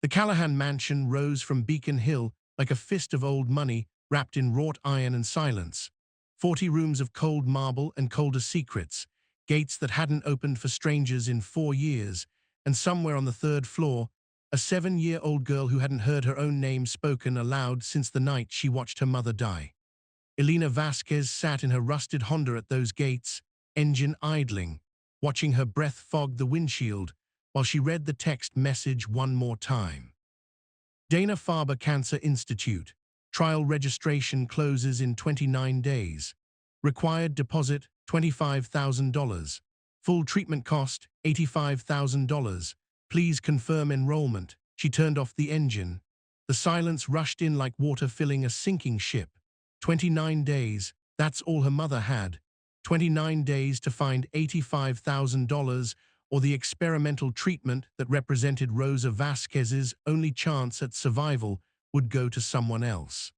The Callahan mansion rose from Beacon Hill like a fist of old money wrapped in wrought iron and silence. 40 rooms of cold marble and colder secrets, gates that hadn't opened for strangers in 4 years, and somewhere on the third floor, a 7-year-old girl who hadn't heard her own name spoken aloud since the night she watched her mother die. Elena Vasquez sat in her rusted Honda at those gates, engine idling, watching her breath fog the windshield while she read the text message one more time. Dana-Farber Cancer Institute. Trial registration closes in 29 days. Required deposit, $25,000. Full treatment cost, $85,000. Please confirm enrollment. She turned off the engine. The silence rushed in like water filling a sinking ship. 29 days, that's all her mother had. 29 days to find $85,000 or the experimental treatment that represented Rosa Vasquez's only chance at survival would go to someone else.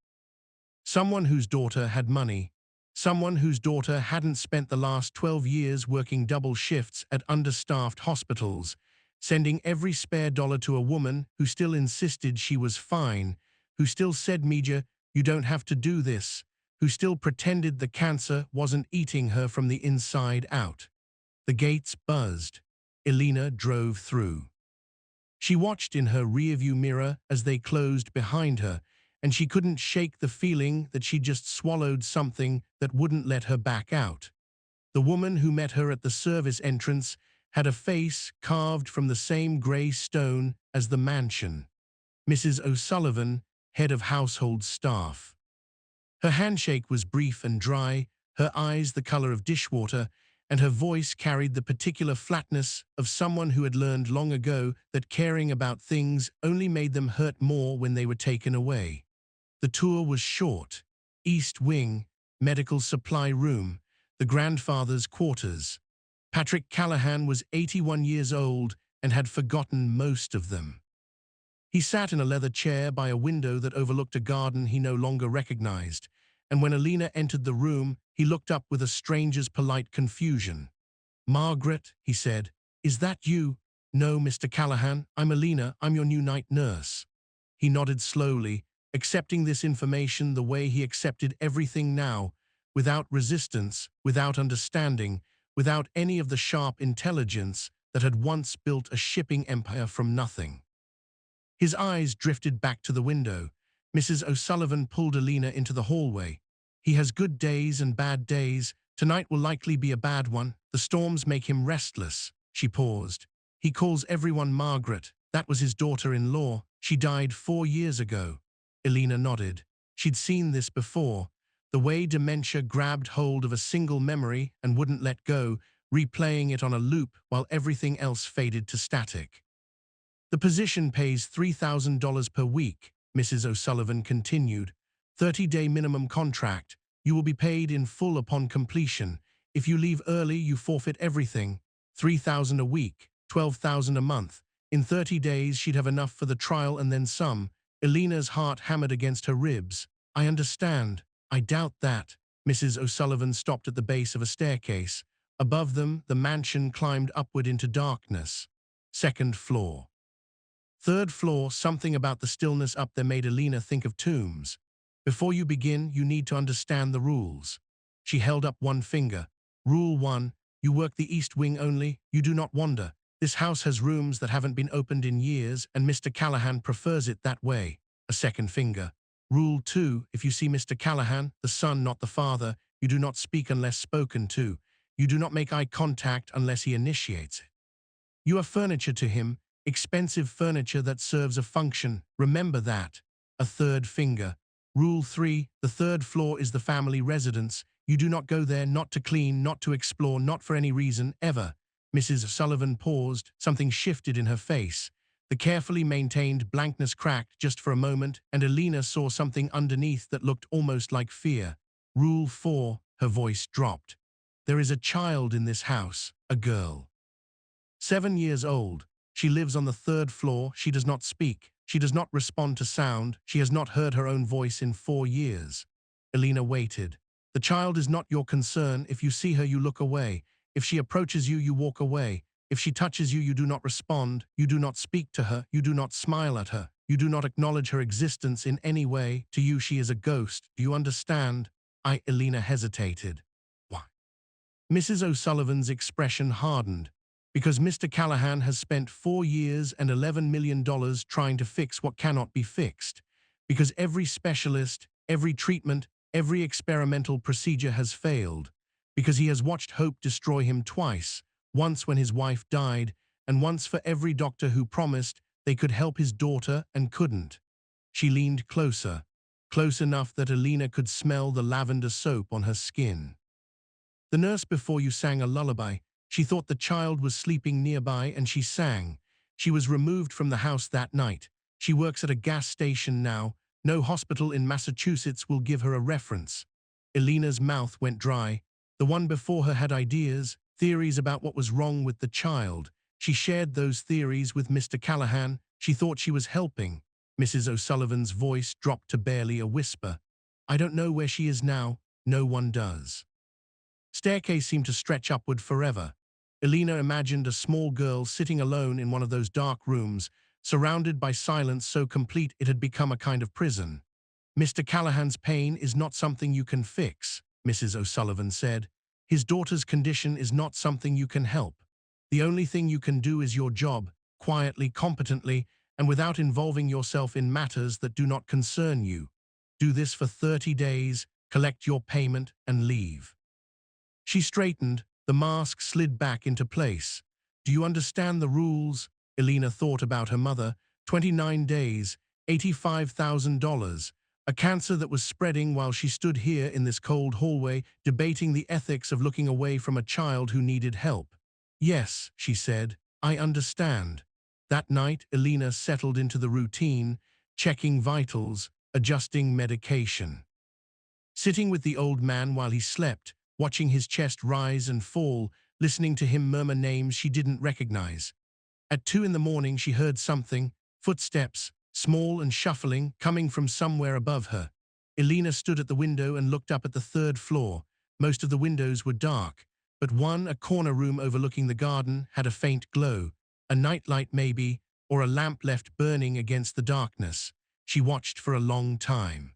Someone whose daughter had money. Someone whose daughter hadn't spent the last 12 years working double shifts at understaffed hospitals, sending every spare dollar to a woman who still insisted she was fine, who still said, "Meja, you don't have to do this," who still pretended the cancer wasn't eating her from the inside out. The gates buzzed. Elena drove through. She watched in her rearview mirror as they closed behind her, and she couldn't shake the feeling that she just swallowed something that wouldn't let her back out. The woman who met her at the service entrance had a face carved from the same gray stone as the mansion. Mrs. O'Sullivan, head of household staff. Her handshake was brief and dry, her eyes the color of dishwater, and her voice carried the particular flatness of someone who had learned long ago that caring about things only made them hurt more when they were taken away. The tour was short. East Wing, medical supply room, the grandfather's quarters. Patrick Callahan was 81 years old and had forgotten most of them. He sat in a leather chair by a window that overlooked a garden he no longer recognized, and when Elena entered the room, he looked up with a stranger's polite confusion. "Margaret," he said, "is that you?" "No, Mr. Callahan, I'm Elena, I'm your new night nurse." He nodded slowly, accepting this information the way he accepted everything now, without resistance, without understanding, without any of the sharp intelligence that had once built a shipping empire from nothing. His eyes drifted back to the window. Mrs. O'Sullivan pulled Elena into the hallway. "He has good days and bad days. Tonight will likely be a bad one. The storms make him restless." She paused. "He calls everyone Margaret. That was his daughter-in-law. She died 4 years ago." Elena nodded. She'd seen this before. The way dementia grabbed hold of a single memory and wouldn't let go, replaying it on a loop while everything else faded to static. "The position pays $3,000 per week," Mrs. O'Sullivan continued. 30-day minimum contract. You will be paid in full upon completion. If you leave early, you forfeit everything. $3,000 a week, $12,000 a month. In 30 days, she'd have enough for the trial and then some. Elena's heart hammered against her ribs. "I understand. I doubt that." Mrs. O'Sullivan stopped at the base of a staircase. Above them, the mansion climbed upward into darkness. Second floor. Third floor, something about the stillness up there made Elena think of tombs. "Before you begin, you need to understand the rules." She held up one finger. "Rule 1, you work the east wing only, you do not wander. This house has rooms that haven't been opened in years, and Mr. Callahan prefers it that way." A second finger. "Rule 2, if you see Mr. Callahan, the son, not the father, you do not speak unless spoken to. You do not make eye contact unless he initiates it. You are furniture to him, expensive furniture that serves a function. Remember that." A third finger. "Rule 3, the third floor is the family residence. You do not go there, not to clean, not to explore, not for any reason, ever." Mrs. Sullivan paused. Something shifted in her face. The carefully maintained blankness cracked just for a moment, and Elena saw something underneath that looked almost like fear. "Rule 4, her voice dropped. There is a child in this house, a girl. 7 years old. She lives on the third floor. She does not speak. She does not respond to sound. She has not heard her own voice in 4 years. Elena waited. "The child is not your concern. If you see her, you look away. If she approaches you, you walk away. If she touches you, you do not respond, you do not speak to her, you do not smile at her, you do not acknowledge her existence in any way. To you, she is a ghost. Do you understand? Elena hesitated. Why? Mrs. O'Sullivan's expression hardened. Because Mr. Callahan has spent 4 years and $11 million trying to fix what cannot be fixed. Because every specialist, every treatment, every experimental procedure has failed. Because he has watched hope destroy him twice, once when his wife died, and once for every doctor who promised they could help his daughter and couldn't. She leaned closer, close enough that Elena could smell the lavender soap on her skin. The nurse before you sang a lullaby. She thought the child was sleeping nearby and she sang. She was removed from the house that night. She works at a gas station now. No hospital in Massachusetts will give her a reference. Elena's mouth went dry. The one before her had ideas, theories about what was wrong with the child. She shared those theories with Mr. Callahan. She thought she was helping. Mrs. O'Sullivan's voice dropped to barely a whisper. I don't know where she is now. No one does. Staircase seemed to stretch upward forever. Elena imagined a small girl sitting alone in one of those dark rooms, surrounded by silence so complete it had become a kind of prison. Mr. Callahan's pain is not something you can fix, Mrs. O'Sullivan said. His daughter's condition is not something you can help. The only thing you can do is your job, quietly, competently, and without involving yourself in matters that do not concern you. Do this for 30 days, collect your payment, and leave. She straightened. The mask slid back into place. Do you understand the rules? Elena thought about her mother. 29 days, $85,000. A cancer that was spreading while she stood here in this cold hallway, debating the ethics of looking away from a child who needed help. Yes, she said, I understand. That night, Elena settled into the routine, checking vitals, adjusting medication. Sitting with the old man while he slept, watching his chest rise and fall, listening to him murmur names she didn't recognize. At 2 in the morning, she heard something, footsteps, small and shuffling, coming from somewhere above her. Elena stood at the window and looked up at the 3rd floor. Most of the windows were dark, but one, a corner room overlooking the garden, had a faint glow. A nightlight maybe, or a lamp left burning against the darkness. She watched for a long time.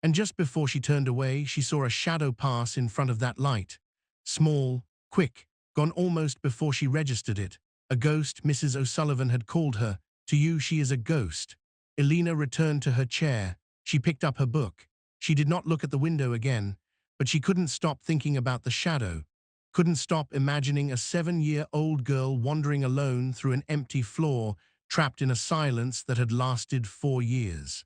And just before she turned away, she saw a shadow pass in front of that light. Small, quick, gone almost before she registered it. A ghost, Mrs. O'Sullivan had called her. To you, she is a ghost. Elena returned to her chair. She picked up her book. She did not look at the window again, but she couldn't stop thinking about the shadow. Couldn't stop imagining a 7-year-old girl wandering alone through an empty floor, trapped in a silence that had lasted 4 years.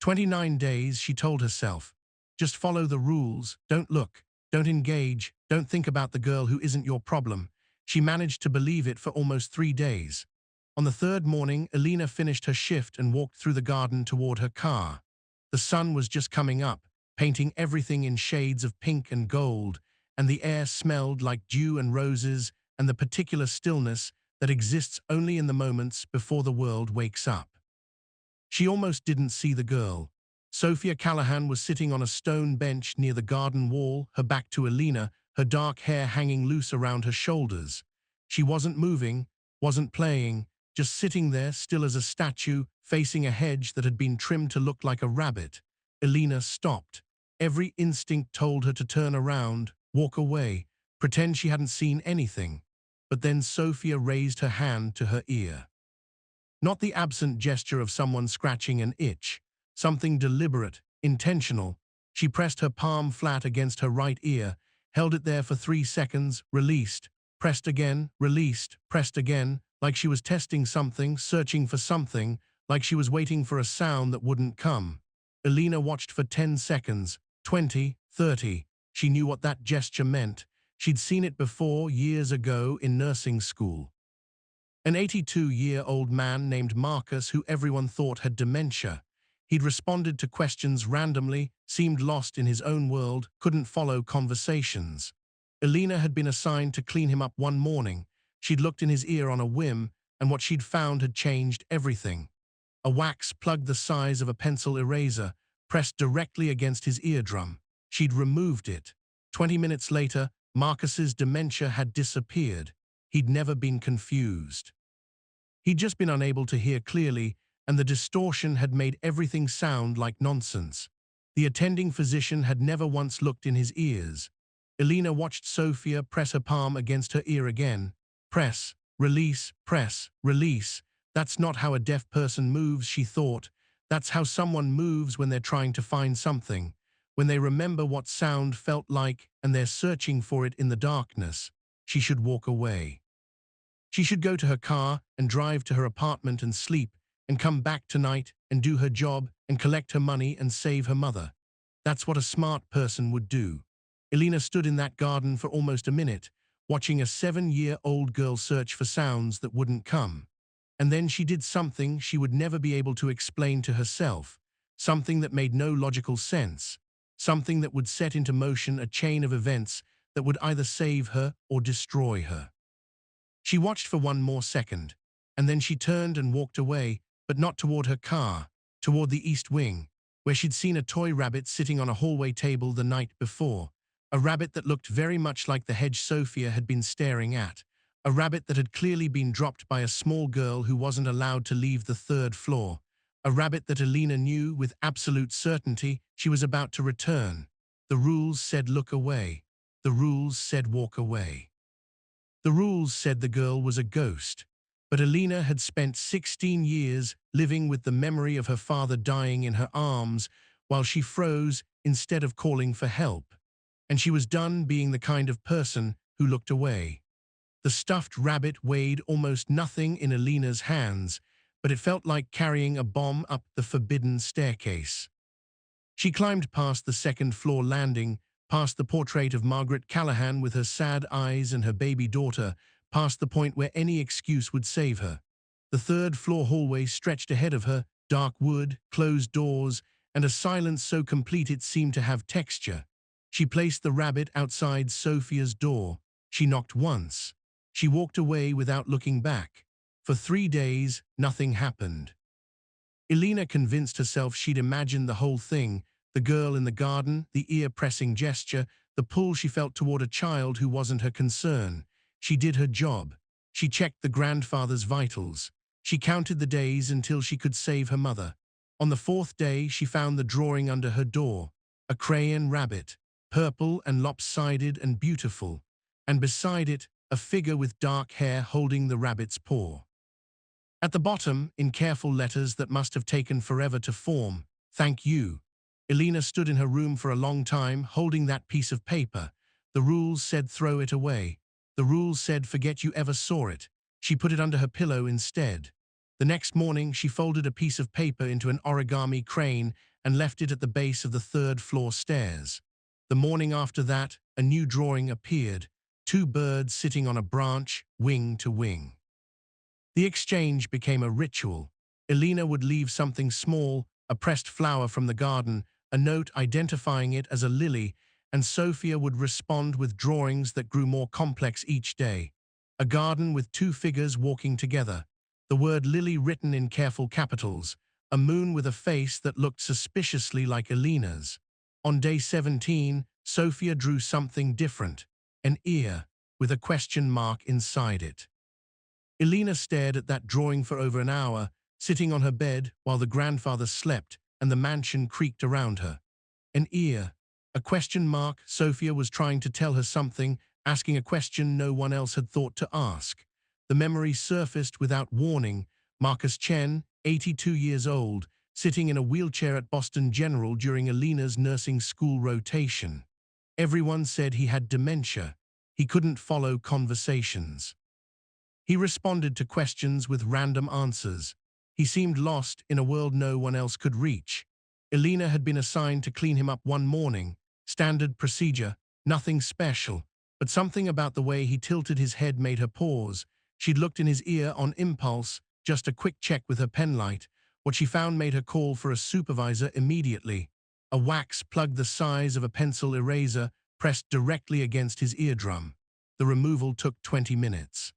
29 days, she told herself. Just follow the rules, don't look, don't engage, don't think about the girl who isn't your problem. She managed to believe it for almost 3 days. On the 3rd morning, Elena finished her shift and walked through the garden toward her car. The sun was just coming up, painting everything in shades of pink and gold, and the air smelled like dew and roses and the particular stillness that exists only in the moments before the world wakes up. She almost didn't see the girl. Sophia Callahan was sitting on a stone bench near the garden wall, her back to Elena, her dark hair hanging loose around her shoulders. She wasn't moving, wasn't playing, just sitting there still as a statue, facing a hedge that had been trimmed to look like a rabbit. Elena stopped. Every instinct told her to turn around, walk away, pretend she hadn't seen anything. But then Sophia raised her hand to her ear. Not the absent gesture of someone scratching an itch. Something deliberate, intentional. She pressed her palm flat against her right ear, held it there for 3 seconds, released, pressed again, released, pressed again, like she was testing something, searching for something, like she was waiting for a sound that wouldn't come. Elena watched for 10 seconds, 20, 30. She knew what that gesture meant. She'd seen it before, years ago, in nursing school. An 82-year-old man named Marcus, who everyone thought had dementia. He'd responded to questions randomly, seemed lost in his own world, couldn't follow conversations. Elena had been assigned to clean him up one morning. She'd looked in his ear on a whim, and what she'd found had changed everything. A wax plug the size of a pencil eraser, pressed directly against his eardrum. She'd removed it. 20 minutes later, Marcus's dementia had disappeared. He'd never been confused. He'd just been unable to hear clearly, and the distortion had made everything sound like nonsense. The attending physician had never once looked in his ears. Elena watched Sophia press her palm against her ear again. Press, release, press, release. That's not how a deaf person moves, she thought. That's how someone moves when they're trying to find something, when they remember what sound felt like and they're searching for it in the darkness. She should walk away. She should go to her car and drive to her apartment and sleep, and come back tonight and do her job and collect her money and save her mother. That's what a smart person would do. Elena stood in that garden for almost a minute, watching a 7-year-old girl search for sounds that wouldn't come. And then she did something she would never be able to explain to herself, something that made no logical sense, something that would set into motion a chain of events that would either save her or destroy her. She watched for one more second, and then she turned and walked away, but not toward her car, toward the east wing, where she'd seen a toy rabbit sitting on a hallway table the night before, a rabbit that looked very much like the hedge Sophia had been staring at, a rabbit that had clearly been dropped by a small girl who wasn't allowed to leave the 3rd floor, a rabbit that Elena knew with absolute certainty she was about to return. The rules said look away. The rules said walk away. The rules said the girl was a ghost, but Elena had spent 16 years living with the memory of her father dying in her arms while she froze instead of calling for help, and she was done being the kind of person who looked away. The stuffed rabbit weighed almost nothing in Elena's hands, but it felt like carrying a bomb up the forbidden staircase. She climbed past the 2nd floor landing, past the portrait of Margaret Callahan with her sad eyes and her baby daughter, past the point where any excuse would save her. The 3rd floor hallway stretched ahead of her, dark wood, closed doors, and a silence so complete it seemed to have texture. She placed the rabbit outside Sophia's door. She knocked once. She walked away without looking back. For 3 days, nothing happened. Elena convinced herself she'd imagined the whole thing, the girl in the garden, the ear-pressing gesture, the pull she felt toward a child who wasn't her concern. She did her job. She checked the grandfather's vitals. She counted the days until she could save her mother. On the 4th day, she found the drawing under her door, a crayon rabbit, purple and lopsided and beautiful, and beside it, a figure with dark hair holding the rabbit's paw. At the bottom, in careful letters that must have taken forever to form, "Thank you." Elena stood in her room for a long time, holding that piece of paper. The rules said throw it away. The rules said forget you ever saw it. She put it under her pillow instead. The next morning, she folded a piece of paper into an origami crane and left it at the base of the 3rd floor stairs. The morning after that, a new drawing appeared, 2 birds sitting on a branch, wing to wing. The exchange became a ritual. Elena would leave something small, a pressed flower from the garden, a note identifying it as a lily, and Sophia would respond with drawings that grew more complex each day. A garden with 2 figures walking together, the word lily written in careful capitals, a moon with a face that looked suspiciously like Elena's. On day 17, Sophia drew something different, an ear with a question mark inside it. Elena stared at that drawing for over an hour, sitting on her bed while the grandfather slept and the mansion creaked around her. An ear, a question mark. Sophia was trying to tell her something, asking a question no one else had thought to ask. The memory surfaced without warning. Marcus Chen, 82 years old, sitting in a wheelchair at Boston General during Elena's nursing school rotation. Everyone said he had dementia. He couldn't follow conversations. He responded to questions with random answers. He seemed lost in a world no one else could reach. Elena had been assigned to clean him up one morning. Standard procedure, nothing special, but something about the way he tilted his head made her pause. She'd looked in his ear on impulse, just a quick check with her penlight. What she found made her call for a supervisor immediately. A wax plug the size of a pencil eraser pressed directly against his eardrum. The removal took 20 minutes.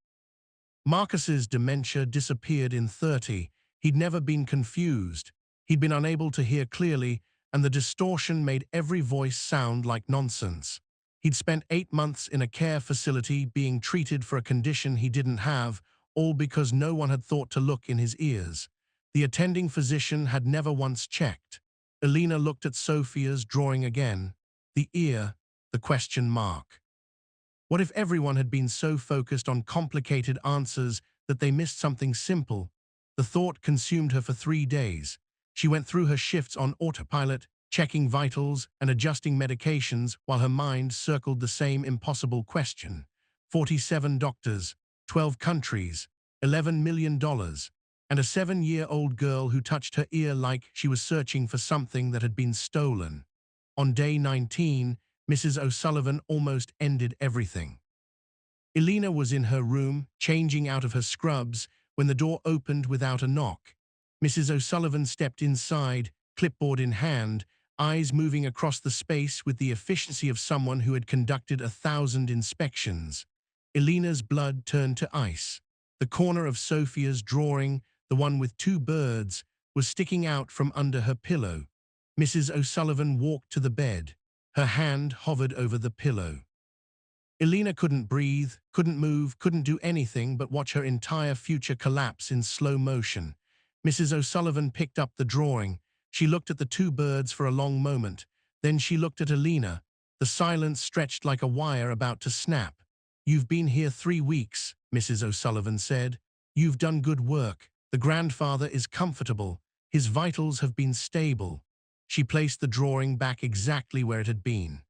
Marcus's dementia disappeared in 30. He'd never been confused. He'd been unable to hear clearly, and the distortion made every voice sound like nonsense. He'd spent 8 months in a care facility being treated for a condition he didn't have, all because no one had thought to look in his ears. The attending physician had never once checked. Elena looked at Sophia's drawing again. The ear, the question mark. What if everyone had been so focused on complicated answers that they missed something simple? The thought consumed her for 3 days. She went through her shifts on autopilot, checking vitals and adjusting medications while her mind circled the same impossible question. 47 doctors, 12 countries, $11 million, and a 7-year-old girl who touched her ear like she was searching for something that had been stolen. On day 19, Mrs. O'Sullivan almost ended everything. Elena was in her room, changing out of her scrubs, when the door opened without a knock. Mrs. O'Sullivan stepped inside, clipboard in hand, eyes moving across the space with the efficiency of someone who had conducted 1,000 inspections. Elena's blood turned to ice. The corner of Sophia's drawing, the one with 2 birds, was sticking out from under her pillow. Mrs. O'Sullivan walked to the bed. Her hand hovered over the pillow. Elena couldn't breathe, couldn't move, couldn't do anything but watch her entire future collapse in slow motion. Mrs. O'Sullivan picked up the drawing. She looked at the 2 birds for a long moment. Then she looked at Elena. The silence stretched like a wire about to snap. "You've been here 3 weeks," Mrs. O'Sullivan said. "You've done good work. The grandfather is comfortable. His vitals have been stable." She placed the drawing back exactly where it had been.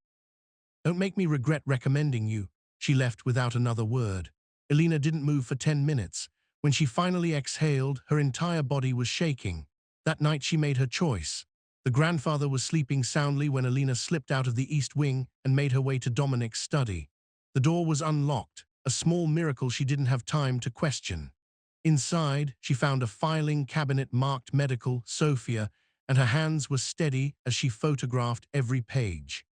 "Don't make me regret recommending you." She left without another word. Elena didn't move for 10 minutes. When she finally exhaled, her entire body was shaking. That night she made her choice. The grandfather was sleeping soundly when Elena slipped out of the east wing and made her way to Dominic's study. The door was unlocked, a small miracle she didn't have time to question. Inside, she found a filing cabinet marked Medical, Sophia, and her hands were steady as she photographed every page.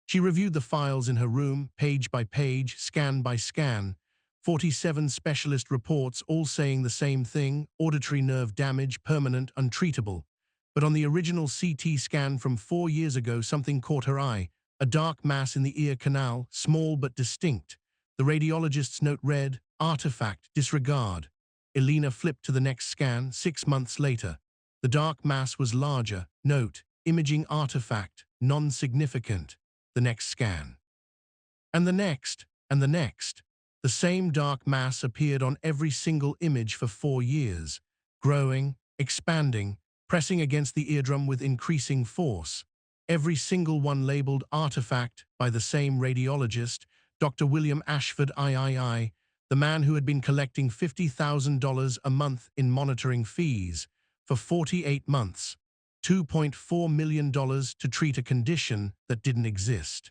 She reviewed the files in her room, page by page, scan by scan. 47 specialist reports all saying the same thing: auditory nerve damage, permanent, untreatable. But on the original CT scan from 4 years ago, something caught her eye. A dark mass in the ear canal, small but distinct. The radiologist's note read, "Artifact, disregard." Elena flipped to the next scan, 6 months later. The dark mass was larger. Note, "Imaging artifact, non-significant." The next scan. And the next, and the next. The same dark mass appeared on every single image for 4 years, growing, expanding, pressing against the eardrum with increasing force. Every single one labeled artifact by the same radiologist, Dr. William Ashford III, the man who had been collecting $50,000 a month in monitoring fees for 48 months, $2.4 million to treat a condition that didn't exist.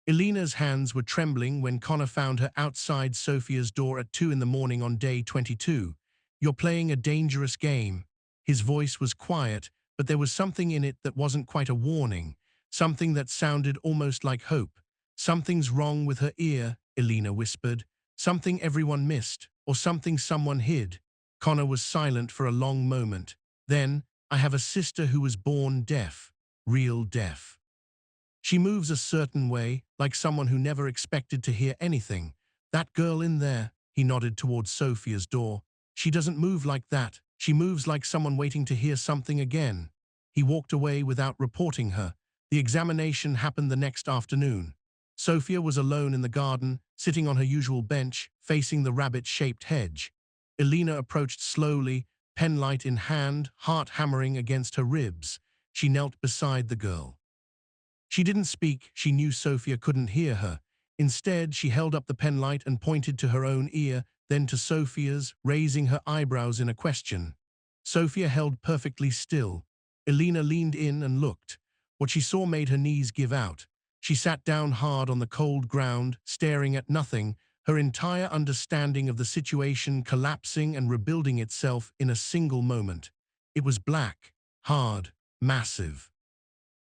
Elena's hands were trembling when Connor found her outside Sophia's door at 2 in the morning on day 22. "You're playing a dangerous game." His voice was quiet, but there was something in it that wasn't quite a warning, something that sounded almost like hope. "Something's wrong with her ear," Elena whispered. "Something everyone missed, or something someone hid." Connor was silent for a long moment. Then, "I have a sister who was born deaf, real deaf. She moves a certain way, like someone who never expected to hear anything. That girl in there," he nodded towards Sophia's door. "She doesn't move like that. She moves like someone waiting to hear something again." He walked away without reporting her. The examination happened the next afternoon. Sophia was alone in the garden, sitting on her usual bench, facing the rabbit-shaped hedge. Elena approached slowly, penlight in hand, heart hammering against her ribs. She knelt beside the girl. She didn't speak. She knew Sophia couldn't hear her. Instead, she held up the penlight and pointed to her own ear, then to Sophia's, raising her eyebrows in a question. Sophia held perfectly still. Elena leaned in and looked. What she saw made her knees give out. She sat down hard on the cold ground, staring at nothing, her entire understanding of the situation collapsing and rebuilding itself in a single moment. It was black, hard, massive.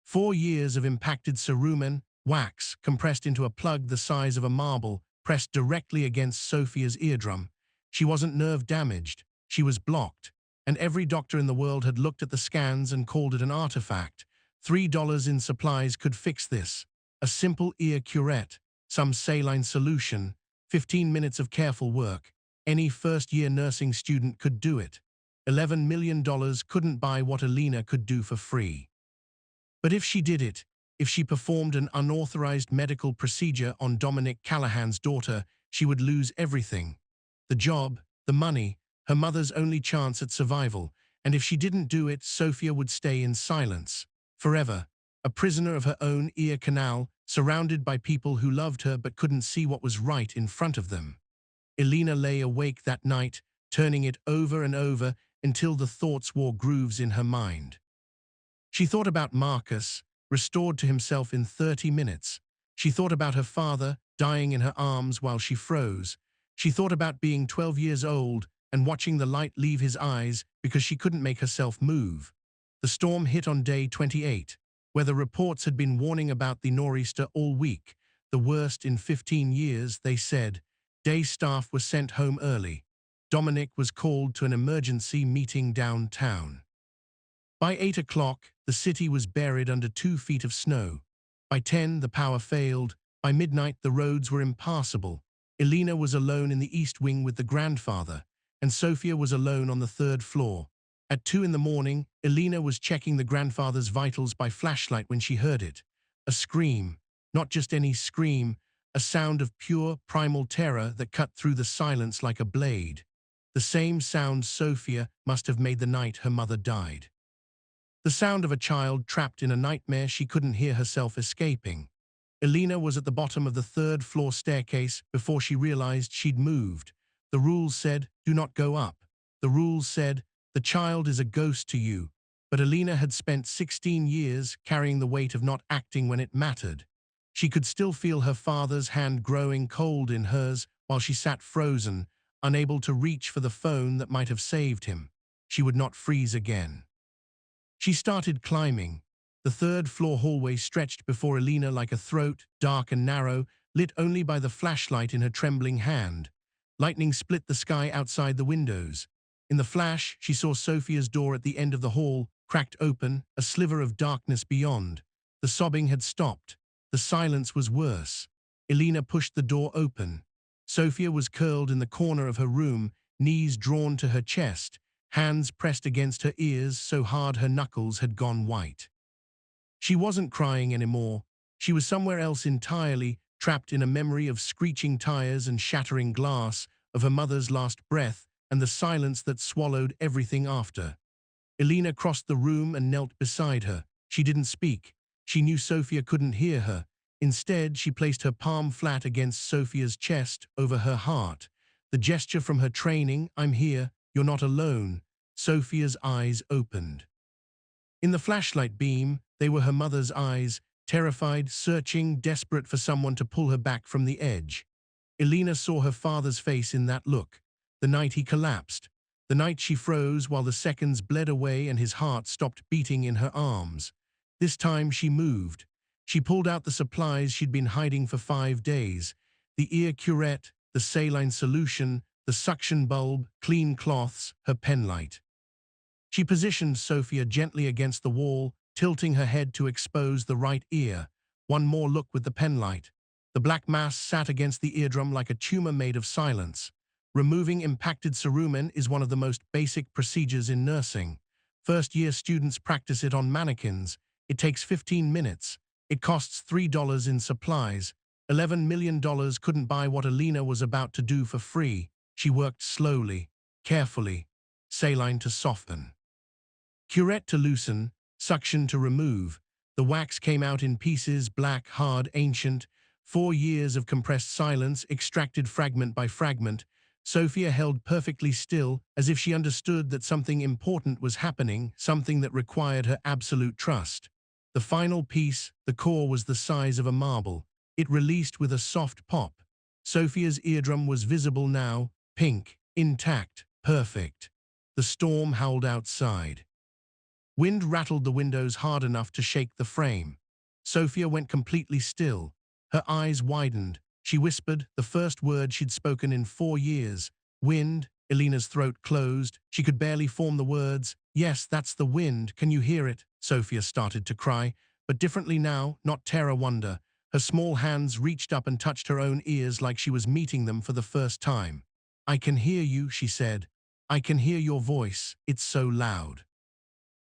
4 years of impacted cerumen, wax, compressed into a plug the size of a marble, pressed directly against Sophia's eardrum. She wasn't nerve damaged. She was blocked. And every doctor in the world had looked at the scans and called it an artifact. $3 in supplies could fix this. A simple ear curette, some saline solution, 15 minutes of careful work. Any first-year nursing student could do it. $11 million couldn't buy what Alina could do for free. But if she did it, if she performed an unauthorized medical procedure on Dominic Callahan's daughter, she would lose everything. The job, the money, her mother's only chance at survival, and if she didn't do it, Sophia would stay in silence, forever, a prisoner of her own ear canal, surrounded by people who loved her but couldn't see what was right in front of them. Alina lay awake that night, turning it over and over until the thoughts wore grooves in her mind. She thought about Marcus, restored to himself in 30 minutes. She thought about her father, dying in her arms while she froze. She thought about being 12 years old and watching the light leave his eyes because she couldn't make herself move. The storm hit on day 28, where the reports had been warning about the nor'easter all week, the worst in 15 years, they said. Day staff were sent home early. Dominic was called to an emergency meeting downtown. By 8 o'clock, the city was buried under 2 feet of snow. By 10, the power failed. By midnight, the roads were impassable. Alina was alone in the East Wing with the grandfather, and Sophia was alone on the 3rd floor. At 2 in the morning, Alina was checking the grandfather's vitals by flashlight when she heard it. A scream, not just any scream, a sound of pure, primal terror that cut through the silence like a blade. The same sound Sophia must have made the night her mother died. The sound of a child trapped in a nightmare she couldn't hear herself escaping. Alina was at the bottom of the 3rd floor staircase before she realized she'd moved. The rules said, do not go up. The rules said, the child is a ghost to you. But Alina had spent 16 years carrying the weight of not acting when it mattered. She could still feel her father's hand growing cold in hers while she sat frozen, unable to reach for the phone that might have saved him. She would not freeze again. She started climbing. The 3rd floor hallway stretched before Alina like a throat, dark and narrow, lit only by the flashlight in her trembling hand. Lightning split the sky outside the windows. In the flash, she saw Sophia's door at the end of the hall, cracked open, a sliver of darkness beyond. The sobbing had stopped. The silence was worse. Alina pushed the door open. Sophia was curled in the corner of her room, knees drawn to her chest, hands pressed against her ears so hard her knuckles had gone white. She wasn't crying anymore. She was somewhere else entirely, trapped in a memory of screeching tires and shattering glass, of her mother's last breath, and the silence that swallowed everything after. Alina crossed the room and knelt beside her. She didn't speak. She knew Sophia couldn't hear her. Instead, she placed her palm flat against Sophia's chest, over her heart. The gesture from her training, I'm here, you're not alone. Sophia's eyes opened. In the flashlight beam, they were her mother's eyes, terrified, searching, desperate for someone to pull her back from the edge. Alina saw her father's face in that look. The night he collapsed. The night she froze while the seconds bled away and his heart stopped beating in her arms. This time she moved. She pulled out the supplies she'd been hiding for 5 days. The ear curette, the saline solution, the suction bulb, clean cloths, her penlight. She positioned Sophia gently against the wall, tilting her head to expose the right ear. One more look with the penlight. The black mass sat against the eardrum like a tumor made of silence. Removing impacted cerumen is one of the most basic procedures in nursing. First-year students practice it on mannequins. It takes 15 minutes. It costs $3 in supplies. $11 million couldn't buy what Alina was about to do for free. She worked slowly, carefully, saline to soften, curette to loosen, suction to remove. The wax came out in pieces, black, hard, ancient. 4 years of compressed silence, extracted fragment by fragment. Sophia held perfectly still, as if she understood that something important was happening, something that required her absolute trust. The final piece, the core, was the size of a marble. It released with a soft pop. Sophia's eardrum was visible now, pink, intact, perfect. The storm howled outside. Wind rattled the windows hard enough to shake the frame. Sophia went completely still. Her eyes widened. She whispered, the first word she'd spoken in 4 years. Wind. Alina's throat closed. She could barely form the words. Yes, that's the wind. Can you hear it? Sophia started to cry, but differently now, not terror, wonder. Her small hands reached up and touched her own ears like she was meeting them for the first time. "I can hear you," she said. "I can hear your voice. It's so loud.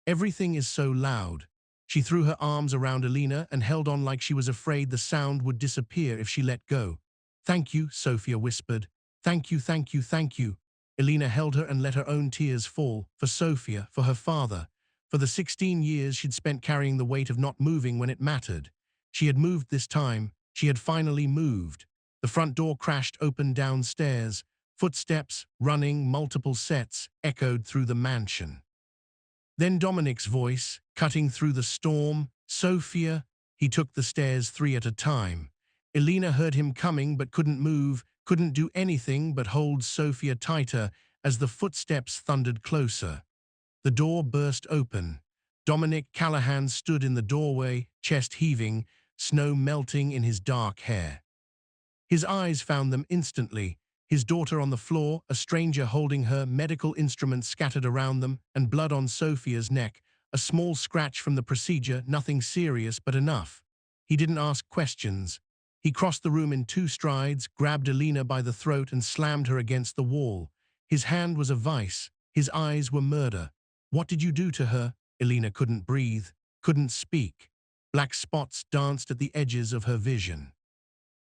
Everything is so loud." She threw her arms around Elena and held on like she was afraid the sound would disappear if she let go. "Thank you," Sophia whispered. "Thank you, thank you, thank you." Elena held her and let her own tears fall, for Sophia, for her father, for the 16 years she'd spent carrying the weight of not moving when it mattered. She had moved this time. She had finally moved. The front door crashed open downstairs. Footsteps, running, multiple sets, echoed through the mansion. Then Dominic's voice, cutting through the storm. "Sophia." He took the stairs 3 at a time. Elena heard him coming but couldn't move, couldn't do anything but hold Sophia tighter as the footsteps thundered closer. The door burst open. Dominic Callahan stood in the doorway, chest heaving, snow melting in his dark hair. His eyes found them instantly. His daughter on the floor, a stranger holding her, medical instruments scattered around them, and blood on Sophia's neck. A small scratch from the procedure, nothing serious but enough. He didn't ask questions. He crossed the room in 2 strides, grabbed Elena by the throat and slammed her against the wall. His hand was a vice. His eyes were murder. "What did you do to her?" Elena couldn't breathe, couldn't speak. Black spots danced at the edges of her vision.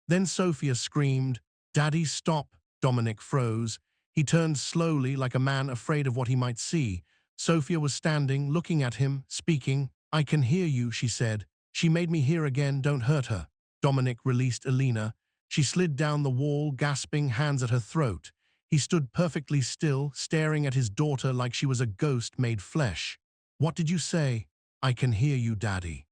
Then Sophia screamed, "Daddy, stop!" Dominic froze. He turned slowly, like a man afraid of what he might see. Sophia was standing, looking at him, speaking. "I can hear you," she said. "She made me hear again. Don't hurt her." Dominic released Elena. She slid down the wall, gasping, hands at her throat. He stood perfectly still, staring at his daughter like she was a ghost made flesh. "What did you say?" "I can hear you, Daddy."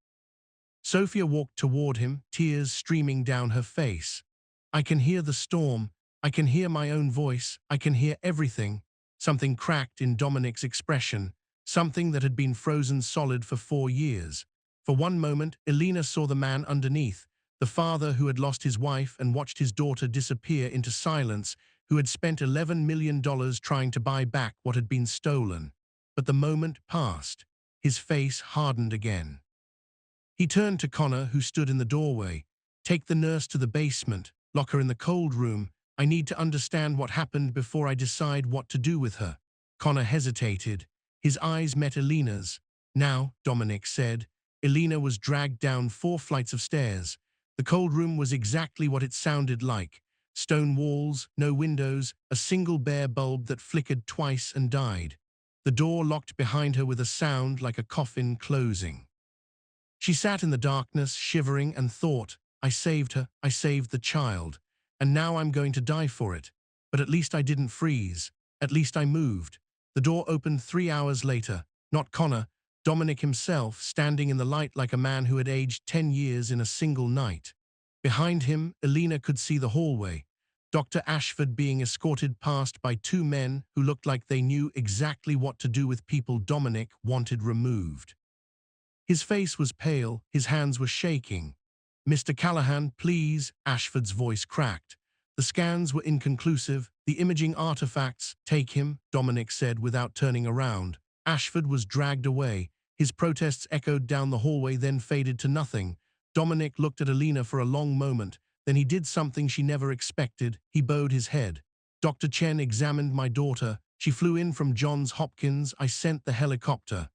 Sophia walked toward him, tears streaming down her face. "I can hear the storm. I can hear my own voice. I can hear everything." Something cracked in Dominic's expression, something that had been frozen solid for 4 years. For one moment, Elena saw the man underneath, the father who had lost his wife and watched his daughter disappear into silence, who had spent $11 million trying to buy back what had been stolen. But the moment passed. His face hardened again. He turned to Connor, who stood in the doorway. "Take the nurse to the basement. Lock her in the cold room. I need to understand what happened before I decide what to do with her." Connor hesitated. His eyes met Elena's. "Now," Dominic said. Elena was dragged down 4 flights of stairs. The cold room was exactly what it sounded like. Stone walls, no windows, a single bare bulb that flickered twice and died. The door locked behind her with a sound like a coffin closing. She sat in the darkness, shivering, and thought, "I saved her, I saved the child. And now I'm going to die for it. But at least I didn't freeze. At least I moved." The door opened 3 hours later. Not Connor, Dominic himself, standing in the light like a man who had aged 10 years in a single night. Behind him, Elena could see the hallway. Dr. Ashford being escorted past by 2 men who looked like they knew exactly what to do with people Dominic wanted removed. His face was pale, his hands were shaking. "Mr. Callahan, please," Ashford's voice cracked. The scans were inconclusive, the imaging artifacts. "Take him," Dominic said without turning around. Ashford was dragged away. His protests echoed down the hallway, then faded to nothing. Dominic looked at Elena for a long moment. Then he did something she never expected. He bowed his head. "Dr. Chen examined my daughter. She flew in from Johns Hopkins. I sent the helicopter."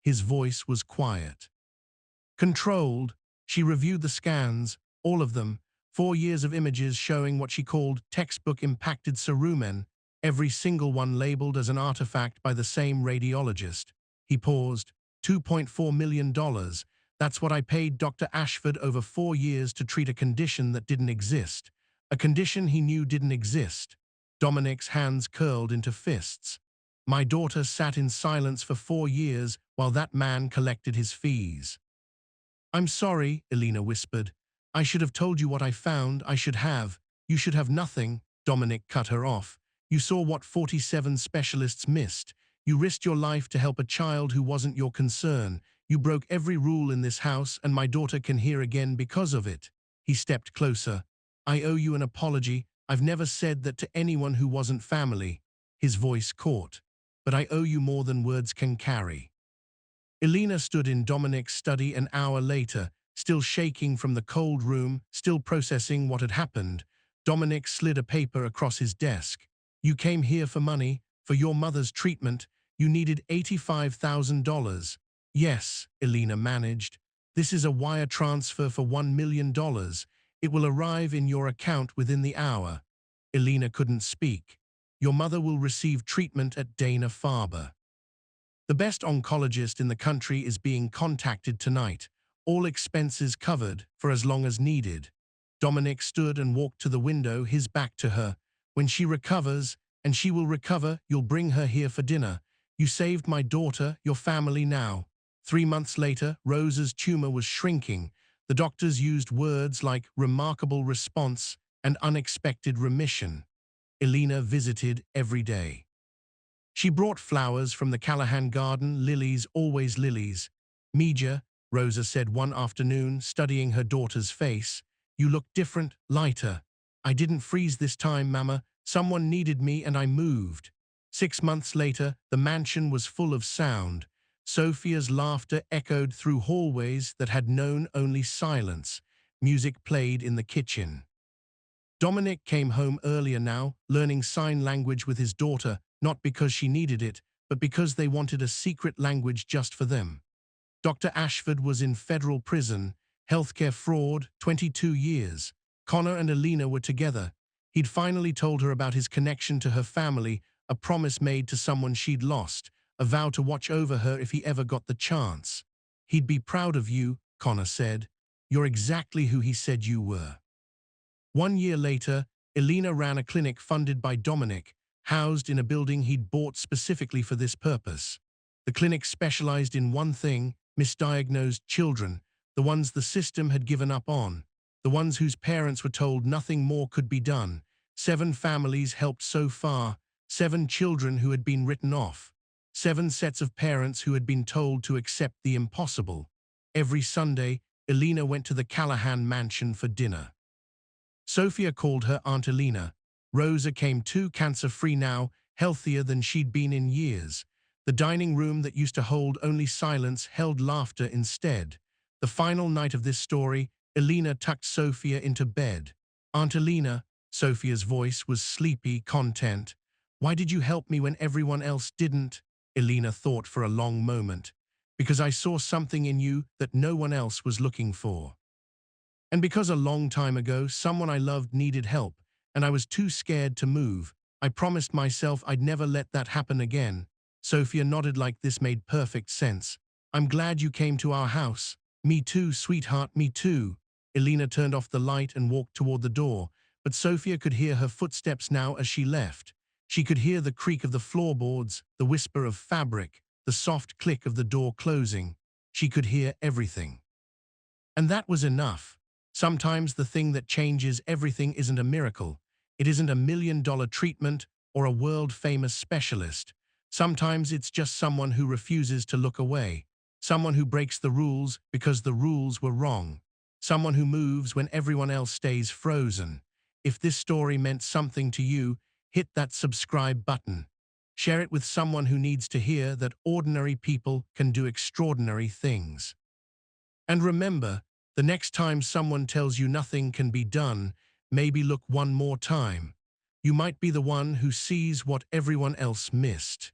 His voice was quiet. Controlled. She reviewed the scans, all of them, 4 years of images showing what she called textbook-impacted cerumen, every single one labeled as an artifact by the same radiologist. He paused. $2.4 million. That's what I paid Dr. Ashford over 4 years to treat a condition that didn't exist. A condition he knew didn't exist. Dominic's hands curled into fists. My daughter sat in silence for 4 years while that man collected his fees. "I'm sorry," Elena whispered. "I should have told you what I found. I should have. You should have nothing." Dominic cut her off. "You saw what 47 specialists missed. You risked your life to help a child who wasn't your concern. You broke every rule in this house, and my daughter can hear again because of it." He stepped closer. "I owe you an apology. I've never said that to anyone who wasn't family." His voice caught. "But I owe you more than words can carry." Elena stood in Dominic's study an hour later, Still shaking from the cold room, still processing what had happened, Dominic slid a paper across his desk. You came here for money, for your mother's treatment. You needed $85,000. Yes, Elena managed. This is a wire transfer for $1 million. It will arrive in your account within the hour. Elena couldn't speak. Your mother will receive treatment at Dana-Farber. The best oncologist in the country is being contacted tonight. All expenses covered for as long as needed. Dominic stood and walked to the window, his back to her. When she recovers, and she will recover, you'll bring her here for dinner. You saved my daughter, your family now. 3 months later, Rose's tumor was shrinking. The doctors used words like remarkable response and unexpected remission. Elena visited every day. She brought flowers from the Callahan garden, lilies, always lilies. Mija, Rosa said one afternoon, studying her daughter's face, you look different, lighter. I didn't freeze this time, Mama. Someone needed me and I moved. 6 months later, the mansion was full of sound. Sophia's laughter echoed through hallways that had known only silence. Music played in the kitchen. Dominic came home earlier now, learning sign language with his daughter, not because she needed it, but because they wanted a secret language just for them. Dr. Ashford was in federal prison, healthcare fraud, 22 years. Connor and Elena were together. He'd finally told her about his connection to her family, a promise made to someone she'd lost, a vow to watch over her if he ever got the chance. He'd be proud of you, Connor said. You're exactly who he said you were. 1 year later, Elena ran a clinic funded by Dominic, housed in a building he'd bought specifically for this purpose. The clinic specialized in one thing: misdiagnosed children, the ones the system had given up on, the ones whose parents were told nothing more could be done. 7 families helped so far, 7 children who had been written off, 7 sets of parents who had been told to accept the impossible. Every Sunday, Elena went to the Callahan mansion for dinner. Sophia called her Aunt Elena. Rosa came too, cancer-free now, healthier than she'd been in years. The dining room that used to hold only silence held laughter instead. The final night of this story, Elena tucked Sophia into bed. Aunt Elena, Sophia's voice was sleepy, content. Why did you help me when everyone else didn't? Elena thought for a long moment. Because I saw something in you that no one else was looking for. And because a long time ago, someone I loved needed help, and I was too scared to move. I promised myself I'd never let that happen again. Sophia nodded like this made perfect sense. I'm glad you came to our house. Me too, sweetheart, me too. Elena turned off the light and walked toward the door, but Sophia could hear her footsteps now as she left. She could hear the creak of the floorboards, the whisper of fabric, the soft click of the door closing. She could hear everything. And that was enough. Sometimes the thing that changes everything isn't a miracle. It isn't a $1 million treatment or a world-famous specialist. Sometimes it's just someone who refuses to look away. Someone who breaks the rules because the rules were wrong. Someone who moves when everyone else stays frozen. If this story meant something to you, hit that subscribe button. Share it with someone who needs to hear that ordinary people can do extraordinary things. And remember, the next time someone tells you nothing can be done, maybe look one more time. You might be the one who sees what everyone else missed.